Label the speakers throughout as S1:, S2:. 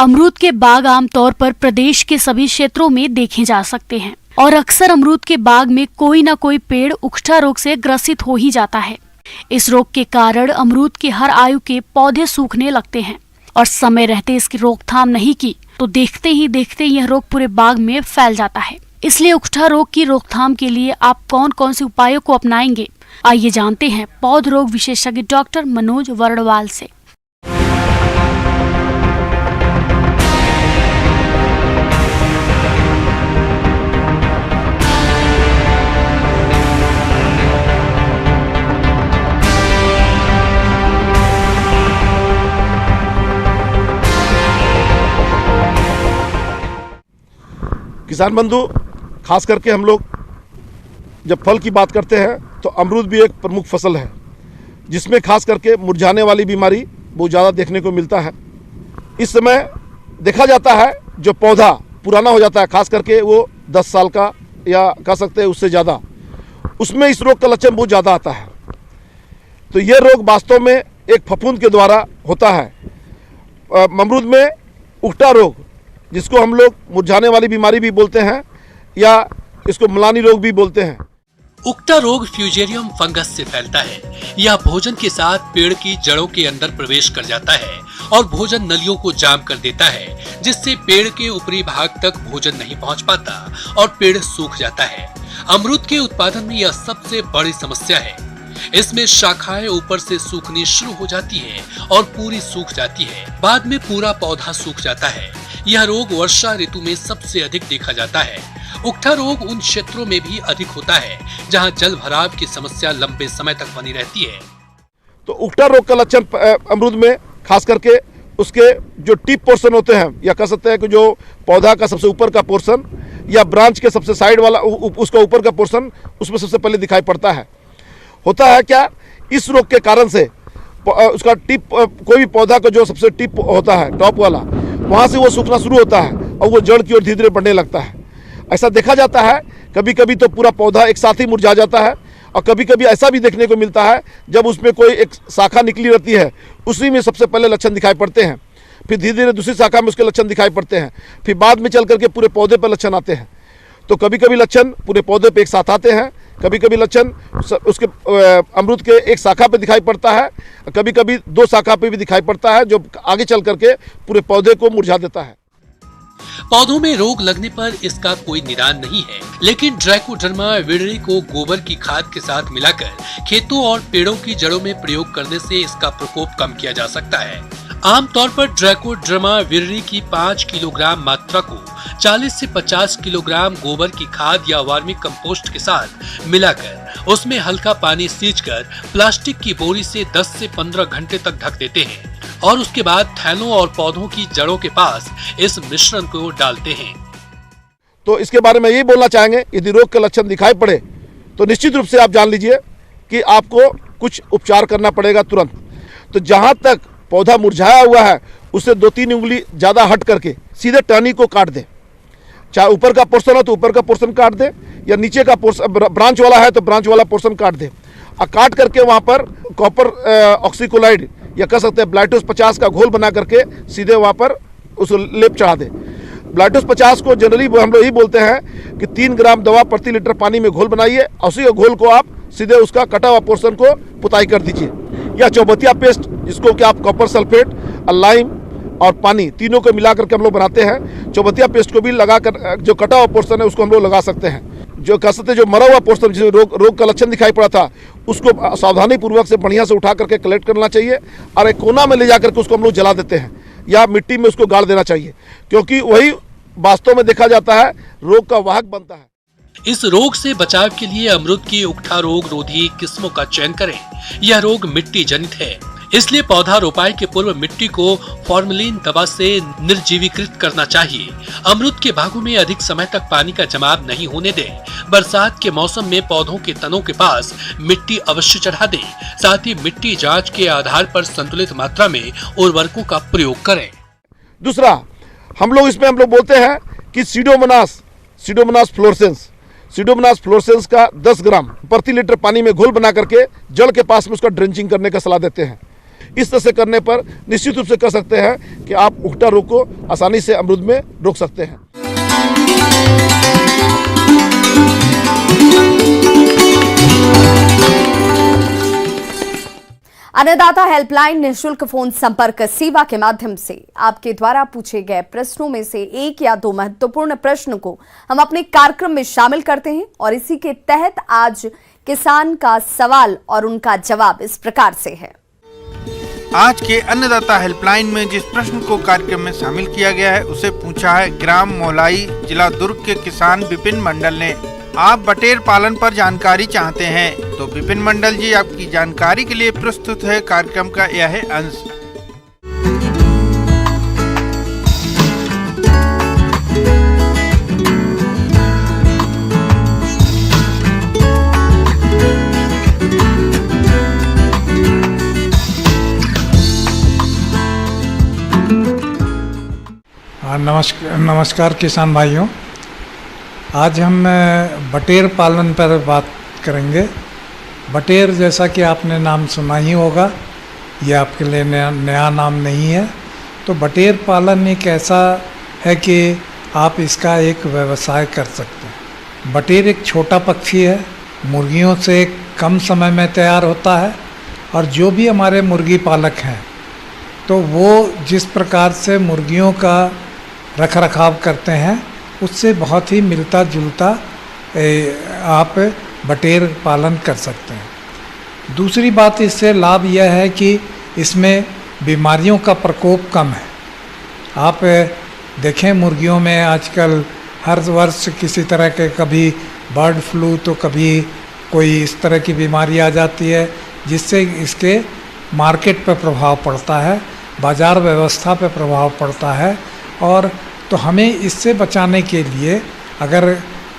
S1: अमरूद के बाग आमतौर पर प्रदेश के सभी क्षेत्रों में देखे जा सकते हैं और अक्सर अमरूद के बाग में कोई न कोई पेड़ उकठा रोग से ग्रसित हो ही जाता है। इस रोग के कारण अमरूद के हर आयु के पौधे सूखने लगते हैं और समय रहते इसकी रोकथाम नहीं की तो देखते ही देखते यह रोग पूरे बाग में फैल जाता है। इसलिए उकठा रोग की रोकथाम के लिए आप कौन कौन से उपायों को अपनाएंगे, आइए जानते हैं पौध रोग विशेषज्ञ डॉक्टर मनोज वर्णवाल से।
S2: किसान बंधु, खास करके हम लोग जब फल की बात करते हैं तो अमरूद भी एक प्रमुख फसल है जिसमें खास करके मुरझाने वाली बीमारी बहुत ज़्यादा देखने को मिलता है। इस समय देखा जाता है जो पौधा पुराना हो जाता है, खास करके वो 10 साल का या कह सकते हैं उससे ज़्यादा, उसमें इस रोग का लक्षण बहुत ज़्यादा आता है। तो ये रोग वास्तव में एक फफूंद के द्वारा होता है। अमरूद में उकठा रोग, जिसको हम लोग मुरझाने वाली बीमारी भी बोलते हैं या इसको मलानी रोग भी बोलते हैं।
S3: उकठा रोग फ्यूजेरियम फंगस से फैलता है। यह भोजन के साथ पेड़ की जड़ों के अंदर प्रवेश कर जाता है और भोजन नलियों को जाम कर देता है, जिससे पेड़ के ऊपरी भाग तक भोजन नहीं पहुंच पाता और पेड़ सूख जाता है। अमरूद के उत्पादन में यह सबसे बड़ी समस्या है। इसमें शाखाएं ऊपर से सूखनी शुरू हो जाती है और पूरी सूख जाती है। बाद में पूरा पौधा सूख जाता है। यह रोग वर्षा ऋतु में सबसे अधिक देखा जाता है। उकठा रोग उन क्षेत्रों में भी अधिक होता है जहां जल भराव की समस्या लंबे समय तक बनी रहती है।
S2: तो उकठा रोग का लक्षण अमरूद में खास करके उसके जो टिप पोर्शन होते हैं या कह सकते हैं कि जो पौधा का सबसे ऊपर का पोर्शन या ब्रांच के सबसे साइड वाला उसका ऊपर का पोर्शन, उसमें सबसे पहले दिखाई पड़ता है। होता है क्या, इस रोग के कारण से उसका टिप, कोई भी पौधा का जो सबसे टिप होता है टॉप वाला, वहाँ से वो सूखना शुरू होता है और वो जड़ की ओर धीरे धीरे बढ़ने लगता है। ऐसा देखा जाता है। कभी कभी तो पूरा पौधा एक साथ ही मुरझा जाता है और कभी कभी ऐसा भी देखने को मिलता है जब उसमें कोई एक शाखा निकली रहती है, उसी में सबसे पहले लक्षण दिखाई पड़ते हैं, फिर धीरे धीरे दूसरी शाखा में उसके लक्षण दिखाई पड़ते हैं, फिर बाद में चल करके पूरे पौधे पर लक्षण आते हैं। तो कभी कभी लक्षण पूरे पौधे पे एक साथ आते हैं, कभी कभी लक्षण उसके अमरूद के एक शाखा पे दिखाई पड़ता है, कभी कभी 2 शाखा पे भी दिखाई पड़ता है, जो आगे चल करके पूरे पौधे को मुरझा देता है।
S3: पौधों में रोग लगने पर इसका कोई निदान नहीं है, लेकिन ट्राइकोडर्मा विरिडी को गोबर की खाद के साथ मिलाकर खेतों और पेड़ों की जड़ों में प्रयोग करने से इसका प्रकोप कम किया जा सकता है। आमतौर पर ट्राइकोडर्मा विरिडी की 5 किलोग्राम मात्रा को 40 से 50 किलोग्राम गोबर की खाद या वर्मी कंपोस्ट के साथ मिलाकर उसमें हल्का पानी सींचकर प्लास्टिक की बोरी से 10 से 15 घंटे तक ढक देते हैं और उसके बाद थैलों और पौधों की जड़ों के पास इस मिश्रण को डालते हैं।
S2: तो इसके बारे में यही बोलना चाहेंगे, यदि रोग के लक्षण दिखाई पड़े तो निश्चित रूप से आप जान लीजिए कि आपको कुछ उपचार करना पड़ेगा तुरंत। तो जहाँ तक पौधा मुरझाया हुआ है उससे 2-3 उंगली ज़्यादा हट करके सीधे टहनी को काट दे। चाहे ऊपर का पोर्शन हो तो ऊपर का पोर्शन काट दे, या नीचे का पोर्शन ब्रांच वाला है तो ब्रांच वाला पोर्शन काट दे और काट करके वहाँ पर कॉपर ऑक्सीक्लोराइड या कह सकते हैं ब्लाइटोस 50 का घोल बना करके सीधे वहाँ पर उसको लेप चढ़ा दे। ब्लाइटोस 50 को जनरली हम लोग यही बोलते हैं कि 3 ग्राम दवा प्रति लीटर पानी में घोल बनाइए, उसी घोल को आप सीधे उसका कटा हुआ पोर्शन को पुताई कर दीजिए। या चौबतिया पेस्ट, जिसको कि आप कॉपर सल्फेट और लाइम और पानी तीनों को मिला करके हम लोग बनाते हैं। चौबतिया पेस्ट को भी लगाकर जो कटा हुआ पोर्शन है उसको हम लोग लगा सकते हैं। जो कह सकते हैं जो मरा हुआ पोर्शन जिसमें रोग का लक्षण दिखाई पड़ा था, उसको सावधानी पूर्वक से बढ़िया से उठा करके कलेक्ट करना चाहिए और एक कोना में ले जा करके उसको हम लोग जला देते हैं या मिट्टी में उसको गाड़ देना चाहिए, क्योंकि वही वास्तव में देखा जाता है रोग का वाहक बनता है।
S3: इस रोग से बचाव के लिए अमरूद की उकठा रोग रोधी किस्मों का चयन करें। यह रोग मिट्टी जनित है, इसलिए पौधा रोपाई के पूर्व मिट्टी को फॉर्मेलिन दवा से निर्जीवीकृत करना चाहिए। अमरूद के बागों में अधिक समय तक पानी का जमाव नहीं होने दें। बरसात के मौसम में पौधों के तनों के पास मिट्टी अवश्य चढ़ा दें। साथ ही मिट्टी जांच के आधार पर संतुलित मात्रा में उर्वरकों का प्रयोग करें।
S2: दूसरा, हम लोग बोलते हैं कि सीडोमोनास फ्लोरेसेंस का 10 ग्राम प्रति लीटर पानी में घोल बना करके जड़ के पास में उसका ड्रेंचिंग करने का सलाह देते हैं। इस तरह से करने पर निश्चित रूप से कह सकते हैं कि आप उकठा रोग को आसानी से अमरूद में रोक सकते हैं।
S4: अन्नदाता हेल्पलाइन निःशुल्क फोन संपर्क सेवा के माध्यम से आपके द्वारा पूछे गए प्रश्नों में से एक या दो महत्वपूर्ण प्रश्न को हम अपने कार्यक्रम में शामिल करते हैं और इसी के तहत आज किसान का सवाल और उनका जवाब इस प्रकार से है।
S5: आज के अन्नदाता हेल्पलाइन में जिस प्रश्न को कार्यक्रम में शामिल किया गया है उसे पूछा है ग्राम मोलाई, जिला दुर्ग के किसान विपिन मंडल ने। आप बटेर पालन पर जानकारी चाहते हैं तो विपिन मंडल जी आपकी जानकारी के लिए प्रस्तुत है कार्यक्रम का यह अंश।
S6: नमस्कार किसान भाइयों, आज हम बटेर पालन पर बात करेंगे। बटेर जैसा कि आपने नाम सुना ही होगा, ये आपके लिए नया नाम नहीं है। तो बटेर पालन एक ऐसा है कि आप इसका एक व्यवसाय कर सकते हैं। बटेर एक छोटा पक्षी है, मुर्गियों से कम समय में तैयार होता है और जो भी हमारे मुर्गी पालक हैं तो वो जिस प्रकार से मुर्गियों का रख रखाव करते हैं उससे बहुत ही मिलता जुलता आप बटेर पालन कर सकते हैं। दूसरी बात, इससे लाभ यह है कि इसमें बीमारियों का प्रकोप कम है। आप देखें मुर्गियों में आजकल हर वर्ष किसी तरह के, कभी बर्ड फ्लू तो कभी कोई इस तरह की बीमारी आ जाती है जिससे इसके मार्केट पर प्रभाव पड़ता है, बाज़ार व्यवस्था पर प्रभाव पड़ता है। और तो हमें इससे बचाने के लिए अगर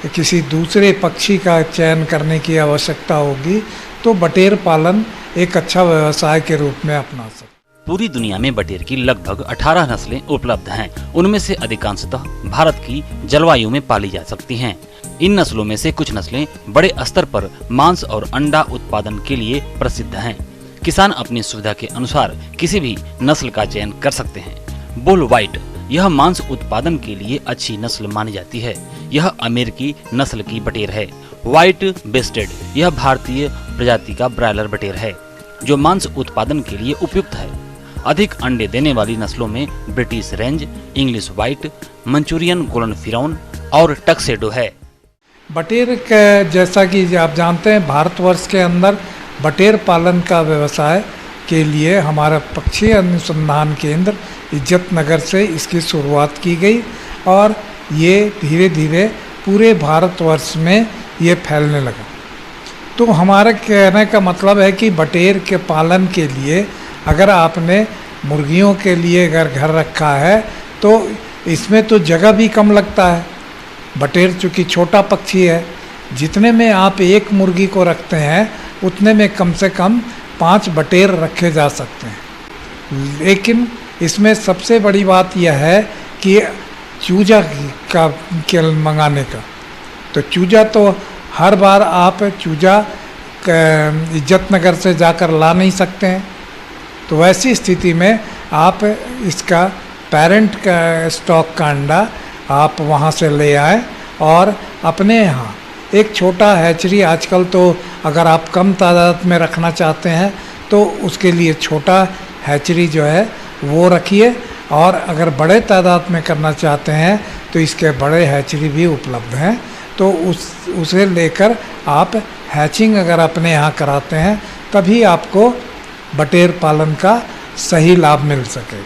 S6: किसी दूसरे पक्षी का चयन करने की आवश्यकता होगी तो बटेर पालन एक अच्छा व्यवसाय के रूप में अपना सकते।
S7: पूरी दुनिया में बटेर की लगभग 18 नस्लें उपलब्ध हैं। उनमें से अधिकांशतः भारत की जलवायु में पाली जा सकती हैं। इन नस्लों में से कुछ नस्लें बड़े स्तर पर मांस और अंडा उत्पादन के लिए प्रसिद्ध हैं। किसान अपनी सुविधा के अनुसार किसी भी नस्ल का चयन कर सकते हैं। बुल व्हाइट यह मांस उत्पादन के लिए अच्छी नस्ल मानी जाती है। यह अमेरिकी नस्ल की बटेर है। व्हाइट बेस्टेड यह भारतीय प्रजाति का ब्रायलर बटेर है जो मांस उत्पादन के लिए उपयुक्त है। अधिक अंडे देने वाली नस्लों में British range, English white, Manchurian golden फिरौन और टक्सेडो है।
S6: बटेर जैसा कि आप जानते हैं, भारतवर्ष के अंदर बटेर पालन का व्यवसाय के लिए हमारा पक्षी अनुसंधान केंद्र इज्जत नगर से इसकी शुरुआत की गई और ये धीरे धीरे पूरे भारतवर्ष में ये फैलने लगा। तो हमारा कहने का मतलब है कि बटेर के पालन के लिए अगर आपने मुर्गियों के लिए अगर घर रखा है तो इसमें तो जगह भी कम लगता है। बटेर चूँकि छोटा पक्षी है, जितने में आप एक मुर्गी को रखते हैं उतने में कम से कम 5 बटेर रखे जा सकते हैं। लेकिन इसमें सबसे बड़ी बात यह है कि चूजा का मंगाने का, तो चूजा तो हर बार आप चूजा इज्जत नगर से जाकर ला नहीं सकते हैं। तो वैसी स्थिति में आप इसका पेरेंट का स्टॉक का अंडा आप वहाँ से ले आए और अपने यहाँ एक छोटा हैचरी, आजकल तो अगर आप कम तादाद में रखना चाहते हैं तो उसके लिए छोटा हैचरी जो है वो रखिए, और अगर बड़े तादाद में करना चाहते हैं तो इसके बड़े हैचरी भी उपलब्ध हैं। तो उसे लेकर आप हैचिंग अगर अपने यहाँ कराते हैं तभी आपको बटेर पालन का सही लाभ मिल सके।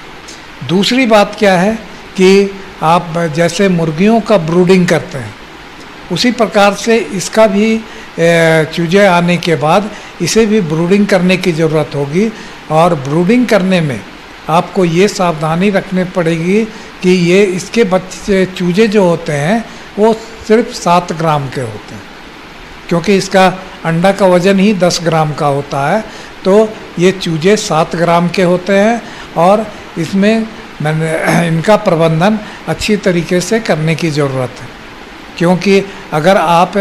S6: दूसरी बात क्या है कि आप जैसे मुर्गियों का ब्रूडिंग करते हैं उसी प्रकार से इसका भी चूजे आने के बाद इसे भी ब्रूडिंग करने की ज़रूरत होगी। और ब्रूडिंग करने में आपको ये सावधानी रखनी पड़ेगी कि ये इसके बच्चे चूजे जो होते हैं वो सिर्फ 7 ग्राम के होते हैं, क्योंकि इसका अंडा का वज़न ही 10 ग्राम का होता है। तो ये चूजे 7 ग्राम के होते हैं और इसमें इनका प्रबंधन अच्छी तरीके से करने की ज़रूरत है, क्योंकि अगर आप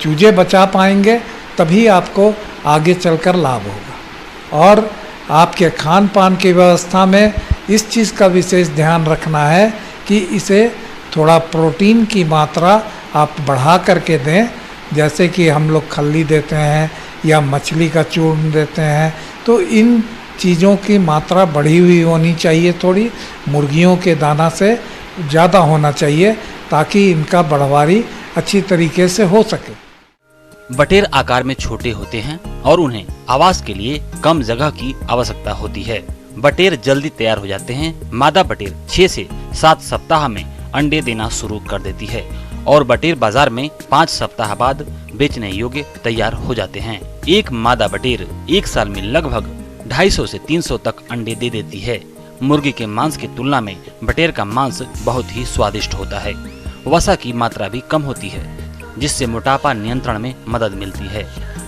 S6: चूजे बचा पाएंगे तभी आपको आगे चलकर लाभ होगा। और आपके खान पान की व्यवस्था में इस चीज़ का विशेष ध्यान रखना है कि इसे थोड़ा प्रोटीन की मात्रा आप बढ़ा करके दें। जैसे कि हम लोग खल्ली देते हैं या मछली का चूर्ण देते हैं, तो इन चीज़ों की मात्रा बढ़ी हुई होनी चाहिए। थोड़ी मुर्गियों के दाना से ज़्यादा होना चाहिए ताकि इनका बढ़वारी अच्छी तरीके से हो सके।
S7: बटेर आकार में छोटे होते हैं और उन्हें आवास के लिए कम जगह की आवश्यकता होती है। बटेर जल्दी तैयार हो जाते हैं। मादा बटेर 6 से 7 सप्ताह में अंडे देना शुरू कर देती है और बटेर बाजार में 5 सप्ताह बाद बेचने योग्य तैयार हो जाते हैं। एक मादा बटेर 1 साल में लगभग 250 से 300 तक अंडे दे देती है। मुर्गी के मांस की तुलना में बटेर का मांस बहुत ही स्वादिष्ट होता है। वसा की मात्रा भी कम होती है, जिससे मोटापा नियंत्रण में मदद मिलती है।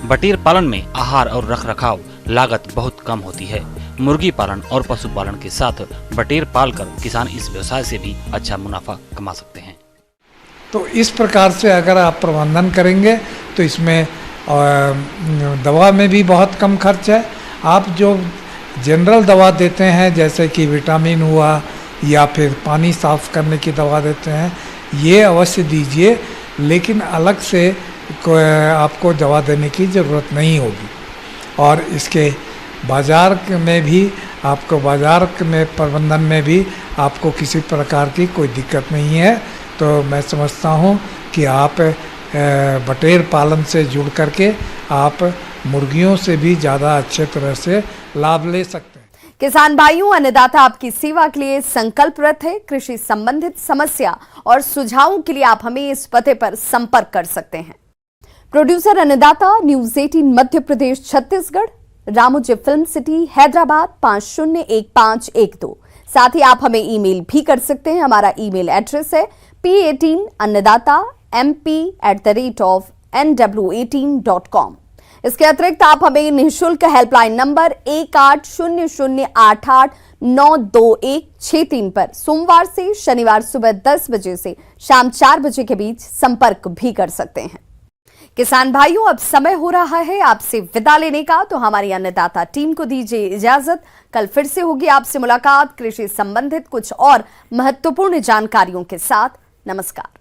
S7: बटेर पालन में आहार और रखरखाव लागत बहुत कम होती है। मुर्गी पालन और पशुपालन के साथ बटेर पालकर किसान इस व्यवसाय से भी अच्छा मुनाफा कमा सकते हैं।
S6: तो इस प्रकार से अगर आप प्रबंधन करेंगे तो इसमें दवा में भी बहुत कम खर्च है। आप जो जनरल दवा देते हैं जैसे कि विटामिन हुआ या फिर पानी साफ करने की दवा देते हैं, ये अवश्य दीजिए, लेकिन अलग से आपको दवा देने की ज़रूरत नहीं होगी। और इसके बाज़ार में भी आपको बाज़ार में प्रबंधन में भी आपको किसी प्रकार की कोई दिक्कत नहीं है। तो मैं समझता हूँ कि आप बटेर पालन से जुड़ करके आप मुर्गियों से भी ज़्यादा अच्छे तरह से लाभ ले सकते हैं।
S4: किसान भाइयों, अन्नदाता आपकी सेवा के लिए संकल्परत है। कृषि संबंधित समस्या और सुझावों के लिए आप हमें इस पते पर संपर्क कर सकते हैं। प्रोड्यूसर अन्नदाता, news 18 Madhya Pradesh Chhattisgarh, Ramoji film city, Hyderabad 501512। साथ ही आप हमें ईमेल भी कर सकते हैं। हमारा ईमेल एड्रेस है p18annadatamp@nw18.com। इसके अतिरिक्त आप हमें निःशुल्क हेल्पलाइन नंबर 1800889216 पर सोमवार से शनिवार सुबह 10 बजे से शाम 4 बजे के बीच संपर्क भी कर सकते हैं। किसान भाइयों, अब समय हो रहा है आपसे विदा लेने का, तो हमारी अन्नदाता टीम को दीजिए इजाजत। कल फिर से होगी आपसे मुलाकात कृषि संबंधित कुछ और महत्वपूर्ण जानकारियों के साथ। नमस्कार।